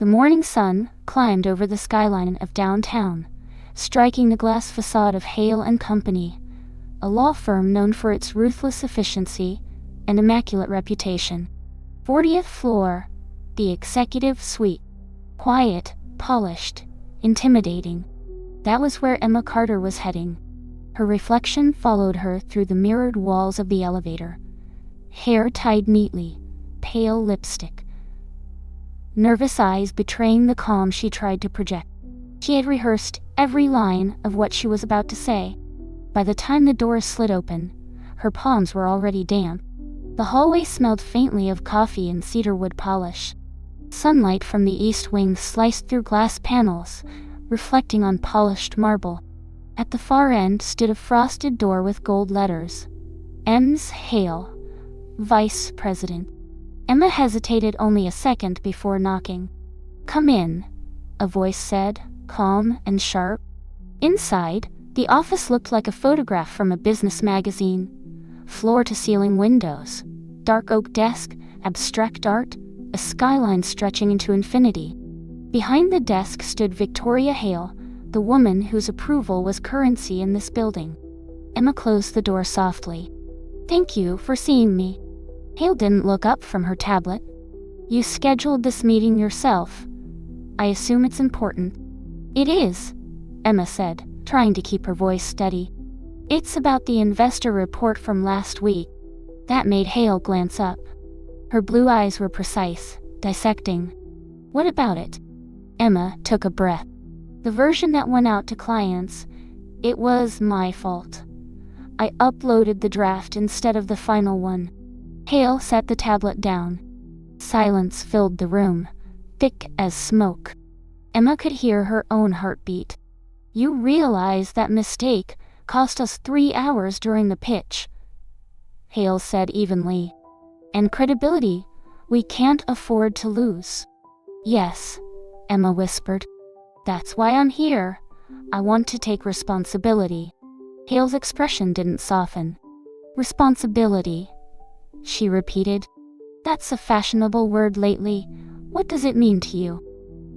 The morning sun climbed over the skyline of downtown, striking the glass facade of Hale and Company, a law firm known for its ruthless efficiency and immaculate reputation. 40th floor, the executive suite. Quiet, polished, intimidating. That was where Emma Carter was heading. Her reflection followed her through the mirrored walls of the elevator. Hair tied neatly, pale lipstick. Nervous eyes betraying the calm she tried to project. She had rehearsed every line of what she was about to say. By the time the doors slid open, her palms were already damp. The hallway smelled faintly of coffee and cedarwood polish. Sunlight from the east wing sliced through glass panels, reflecting on polished marble. At the far end stood a frosted door with gold letters. M's Hale, Vice President. Emma hesitated only a second before knocking. "Come in," a voice said, calm and sharp. Inside, the office looked like a photograph from a business magazine. Floor-to-ceiling windows, dark oak desk, abstract art, a skyline stretching into infinity. Behind the desk stood Victoria Hale, the woman whose approval was currency in this building. Emma closed the door softly. "Thank you for seeing me." Hale didn't look up from her tablet. "You scheduled this meeting yourself. I assume it's important." "It is," Emma said, trying to keep her voice steady. "It's about the investor report from last week." That made Hale glance up. Her blue eyes were precise, dissecting. "What about it?" Emma took a breath. "The version that went out to clients. It was my fault. I uploaded the draft instead of the final one." Hale set the tablet down. Silence filled the room, thick as smoke. Emma could hear her own heartbeat. "You realize that mistake cost us 3 hours during the pitch," Hale said evenly. "And credibility we can't afford to lose." "Yes," Emma whispered. "That's why I'm here. I want to take responsibility." Hale's expression didn't soften. "Responsibility," she repeated. "That's a fashionable word lately. What does it mean to you?"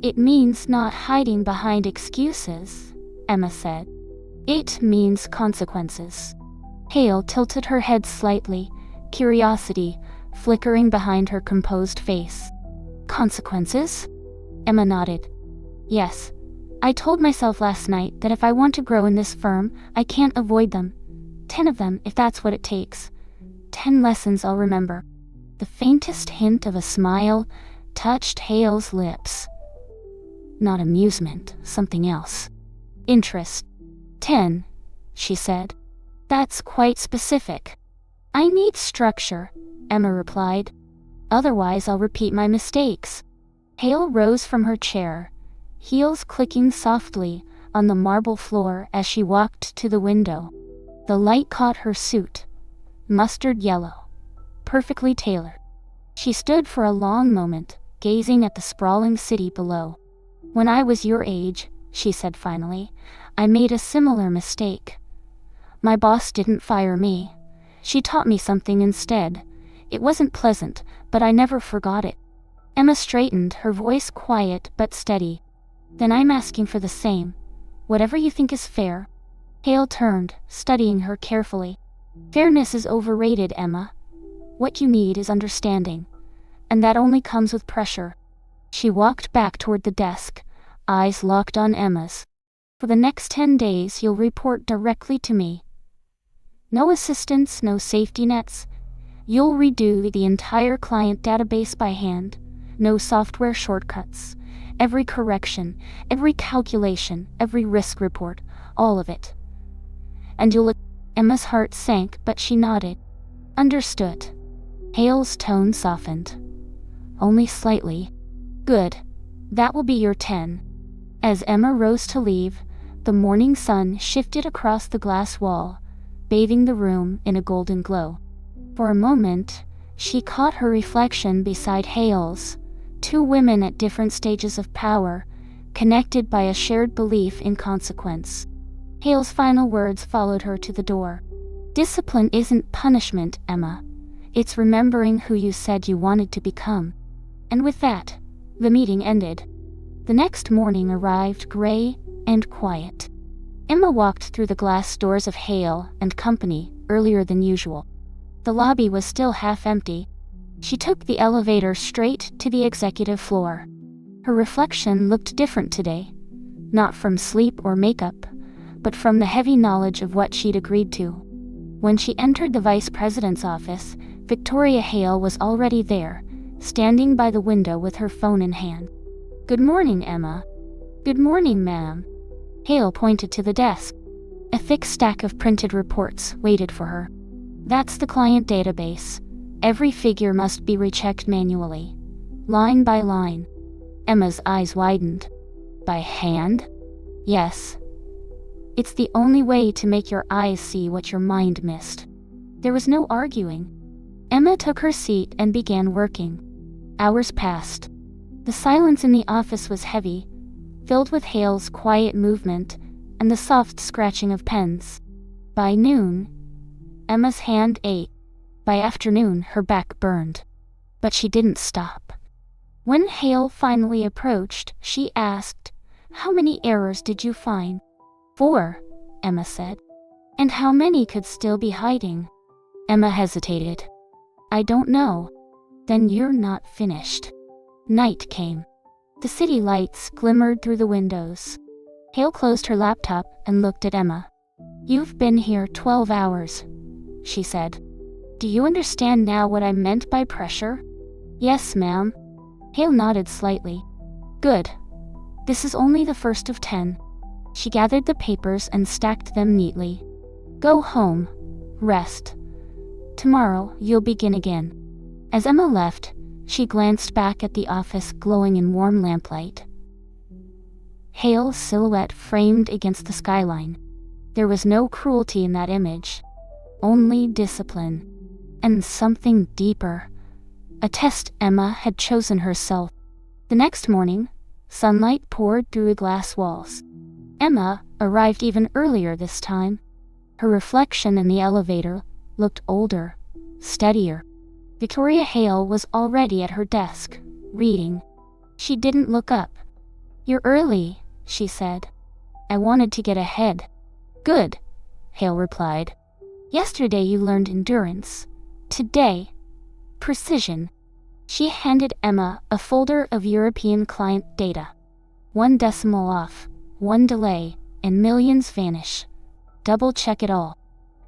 "It means not hiding behind excuses," Emma said. "It means consequences." Hale tilted her head slightly, curiosity flickering behind her composed face. "Consequences?" Emma nodded. "Yes. I told myself last night that if I want to grow in this firm, I can't avoid them. 10 of them, if that's what it takes. 10 lessons I'll remember." The faintest hint of a smile touched Hale's lips. Not amusement, something else. Interest. 10, she said. "That's quite specific." "I need structure," Emma replied. "Otherwise I'll repeat my mistakes." Hale rose from her chair, heels clicking softly on the marble floor as she walked to the window. The light caught her suit, mustard yellow, perfectly tailored. She stood for a long moment, gazing at the sprawling city below. "When I was your age," she said finally, "I made a similar mistake. My boss didn't fire me. She taught me something instead. It wasn't pleasant, but I never forgot it." Emma straightened, her voice quiet but steady. "Then I'm asking for the same. Whatever you think is fair." Hale turned, studying her carefully. "Fairness is overrated, Emma. What you need is understanding. And that only comes with pressure." She walked back toward the desk, eyes locked on Emma's. "For the next 10 days you'll report directly to me. No assistance, no safety nets. You'll redo the entire client database by hand. No software shortcuts. Every correction, every calculation, every risk report, all of it. And you'll..." Emma's heart sank, but she nodded. "Understood." Hale's tone softened. "Only slightly." "Good. That will be your 10. As Emma rose to leave, the morning sun shifted across the glass wall, bathing the room in a golden glow. For a moment, she caught her reflection beside Hale's, 2 women at different stages of power, connected by a shared belief in consequence. Hale's final words followed her to the door. "Discipline isn't punishment, Emma. It's remembering who you said you wanted to become." And with that, the meeting ended. The next morning arrived gray and quiet. Emma walked through the glass doors of Hale and Company earlier than usual. The lobby was still half empty. She took the elevator straight to the executive floor. Her reflection looked different today, not from sleep or makeup, but from the heavy knowledge of what she'd agreed to. When she entered the vice president's office, Victoria Hale was already there, standing by the window with her phone in hand. "Good morning, Emma." "Good morning, ma'am." Hale pointed to the desk. A thick stack of printed reports waited for her. "That's the client database. Every figure must be rechecked manually, line by line." Emma's eyes widened. "By hand?" "Yes. It's the only way to make your eyes see what your mind missed." There was no arguing. Emma took her seat and began working. Hours passed. The silence in the office was heavy, filled with Hale's quiet movement and the soft scratching of pens. By noon, Emma's hand ached. By afternoon, her back burned. But she didn't stop. When Hale finally approached, she asked, "How many errors did you find?" "4," Emma said. "And how many could still be hiding?" Emma hesitated. "I don't know." "Then you're not finished." Night came. The city lights glimmered through the windows. Hale closed her laptop and looked at Emma. "You've been here 12 hours, she said. "Do you understand now what I meant by pressure?" "Yes, ma'am." Hale nodded slightly. "Good. This is only the first of 10. She gathered the papers and stacked them neatly. "Go home. Rest. Tomorrow, you'll begin again." As Emma left, she glanced back at the office glowing in warm lamplight. Hale's silhouette framed against the skyline. There was no cruelty in that image. Only discipline. And something deeper. A test Emma had chosen herself. The next morning, sunlight poured through the glass walls. Emma arrived even earlier this time. Her reflection in the elevator looked older, steadier. Victoria Hale was already at her desk, reading. She didn't look up. "You're early," she said. "I wanted to get ahead." "Good," Hale replied. "Yesterday you learned endurance. Today, precision." She handed Emma a folder of European client data. 1 decimal off, 1 delay, and millions vanish. Double-check it all.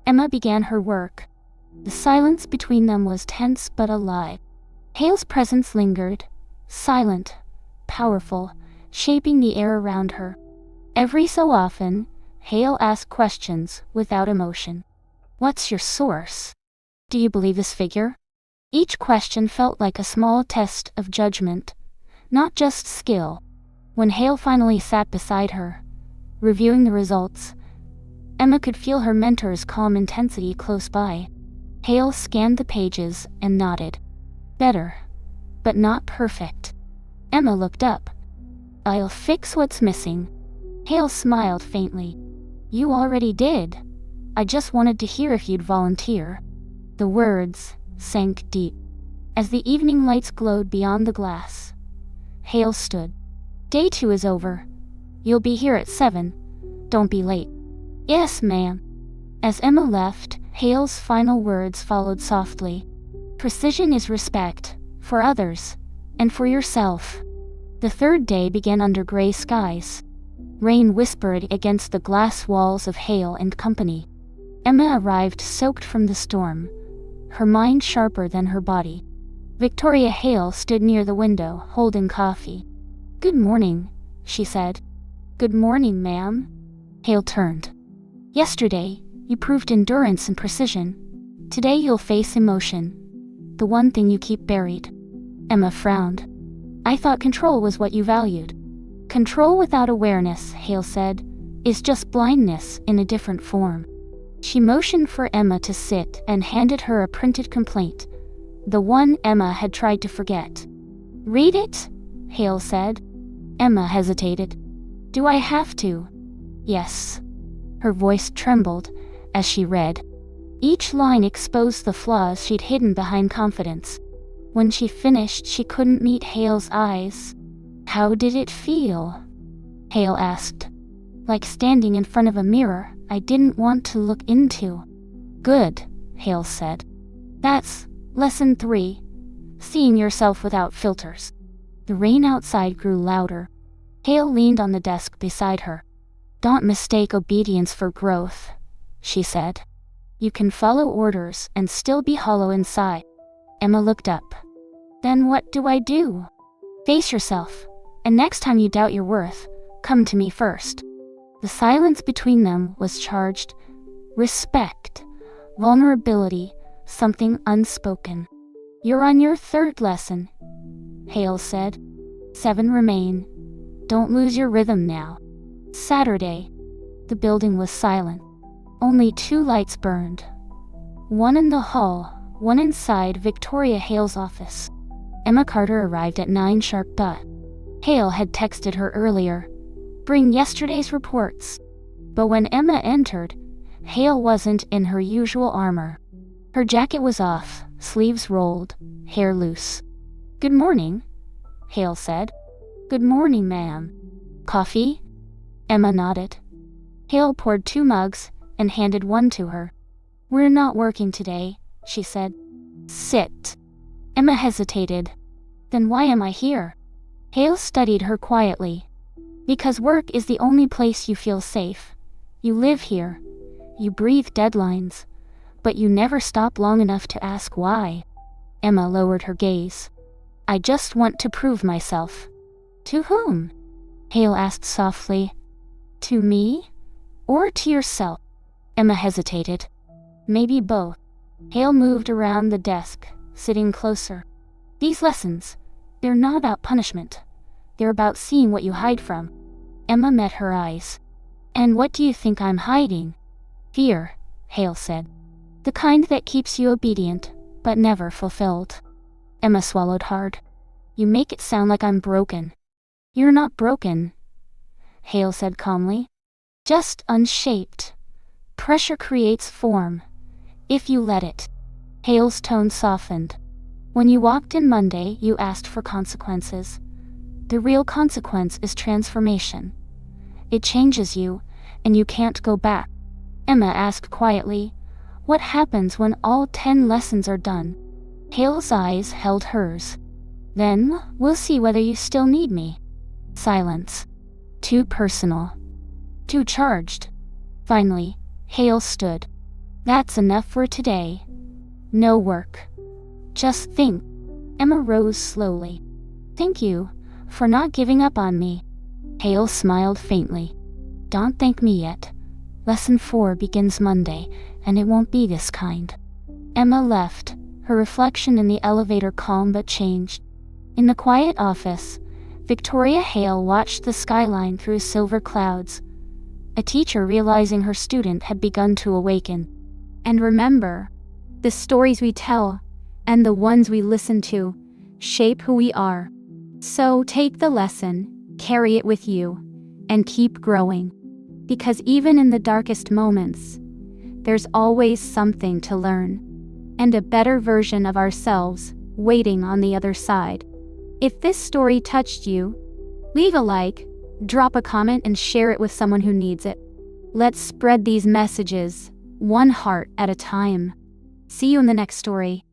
Emma began her work. The silence between them was tense but alive. Hale's presence lingered, silent, powerful, shaping the air around her. Every so often, Hale asked questions without emotion. "What's your source? Do you believe this figure?" Each question felt like a small test of judgment, not just skill. When Hale finally sat beside her, reviewing the results, Emma could feel her mentor's calm intensity close by. Hale scanned the pages and nodded. "Better, but not perfect." Emma looked up. "I'll fix what's missing." Hale smiled faintly. "You already did. I just wanted to hear if you'd volunteer." The words sank deep. As the evening lights glowed beyond the glass, Hale stood. "Day 2 is over. You'll be here at 7. Don't be late." "Yes, ma'am." As Emma left, Hale's final words followed softly. "Precision is respect, for others, and for yourself." The third day began under gray skies. Rain whispered against the glass walls of Hale and Company. Emma arrived soaked from the storm, her mind sharper than her body. Victoria Hale stood near the window, holding coffee. "Good morning," she said. "Good morning, ma'am." Hale turned. "Yesterday, you proved endurance and precision. Today you'll face emotion. The one thing you keep buried." Emma frowned. "I thought control was what you valued." "Control without awareness," Hale said, "is just blindness in a different form." She motioned for Emma to sit and handed her a printed complaint, the one Emma had tried to forget. "Read it," Hale said. Emma hesitated. "Do I have to?" "Yes." Her voice trembled as she read. Each line exposed the flaws she'd hidden behind confidence. When she finished, she couldn't meet Hale's eyes. How did it feel? Hale asked. Like standing in front of a mirror I didn't want to look into. Good, Hale said. That's lesson 3. Seeing yourself without filters. The rain outside grew louder. Hale leaned on the desk beside her. Don't mistake obedience for growth, she said. You can follow orders and still be hollow inside. Emma looked up. Then what do I do? Face yourself, and next time you doubt your worth, come to me first. The silence between them was charged. Respect, vulnerability, something unspoken. You're on your 3rd lesson, Hale said. 7 remain. Don't lose your rhythm now. Saturday. The building was silent. Only 2 lights burned. One in the hall, one inside Victoria Hale's office. Emma Carter arrived at 9 sharp. Hale had texted her earlier. Bring yesterday's reports. But when Emma entered, Hale wasn't in her usual armor. Her jacket was off, sleeves rolled, hair loose. Good morning, Hale said. Good morning, ma'am. Coffee? Emma nodded. Hale poured 2 mugs and handed one to her. We're not working today, she said. Sit. Emma hesitated. Then why am I here? Hale studied her quietly. Because work is the only place you feel safe. You live here. You breathe deadlines. But you never stop long enough to ask why. Emma lowered her gaze. I just want to prove myself. To whom? Hale asked softly. To me? Or to yourself? Emma hesitated. Maybe both. Hale moved around the desk, sitting closer. These lessons, they're not about punishment. They're about seeing what you hide from. Emma met her eyes. And what do you think I'm hiding? Fear, Hale said. The kind that keeps you obedient, but never fulfilled. Emma swallowed hard. You make it sound like I'm broken. You're not broken, Hale said calmly. Just unshaped. Pressure creates form, if you let it. Hale's tone softened. When you walked in Monday, you asked for consequences. The real consequence is transformation. It changes you, and you can't go back. Emma asked quietly, what happens when all 10 lessons are done? Hale's eyes held hers. Then, we'll see whether you still need me. Silence. Too personal. Too charged. Finally, Hale stood. That's enough for today. No work. Just think. Emma rose slowly. Thank you for not giving up on me. Hale smiled faintly. Don't thank me yet. Lesson 4 begins Monday, and it won't be this kind. Emma left, her reflection in the elevator calm but changed. In the quiet office, Victoria Hale watched the skyline through silver clouds, a teacher realizing her student had begun to awaken. And remember, the stories we tell, and the ones we listen to, shape who we are. So take the lesson, carry it with you, and keep growing. Because even in the darkest moments, there's always something to learn, and a better version of ourselves waiting on the other side. If this story touched you, leave a like, drop a comment, and share it with someone who needs it. Let's spread these messages, one heart at a time. See you in the next story.